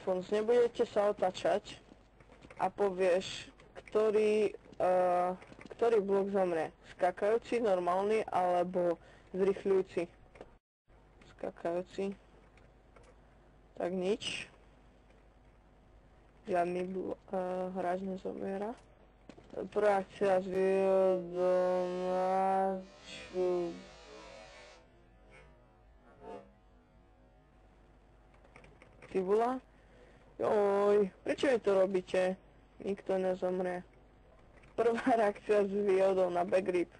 Alfons, nebudete sa otačať a povieš, ktorý blok zomrie. Skakajúci, normálny alebo zrychľujúci. Skakajúci. Tak nič. Žiadny hráč nezomiera. Prvá akcia z Viodonáču. Tibula? Joj, prečo mi to robíte? Nikto nezomrie. Prvá reakcia s výhodou na backrip.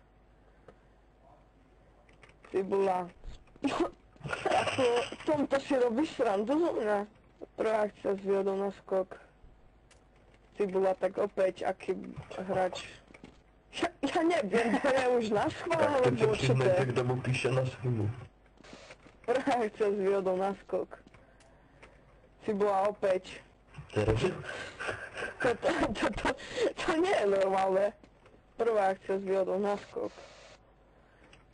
Tibula. Tomto si robíš srandu zo mňa. Prvá akcia s výhodou na skok. Tibula, tak opäť, aký hráč. Ja neviem, to je už na schvál, alebo čo to je? Kto mu píše na svimu. Prvá akcia s výhodou na skok. Tibula, opäť. To nie je normálne. Prvá akcia s výhodou na skok.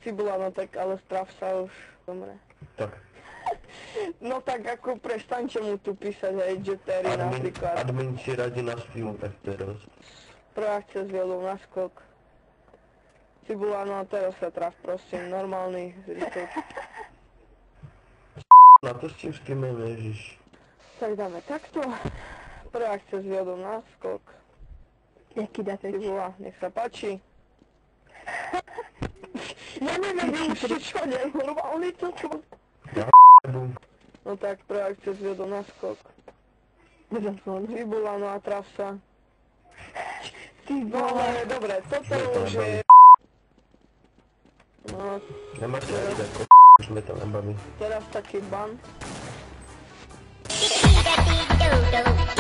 Cibula, no tak ale strav sa už zomre. Tak. No tak ako prestaňte mu tu písať aj Jettery napríklad. Admin si radí na streamu, tak teraz. Prvá akcia s výhodou na skok. Cibula, no a teraz sa traf, prosím, normálny rýchol. Na to s tým streamem, ježiš. Tak dáme takto. Prvá akcia s výhodou na skok. Jaký dáte? Cibula, nech sa páči. Ja neviem, už čo nie je normálny toto. No tak, prvá akcia s výhodou na skok. Cibula, no a traf sa. No ale dobre, toto už je... No, Nemáš rád ako už mi to nebaví. teraz taký ban. Do do do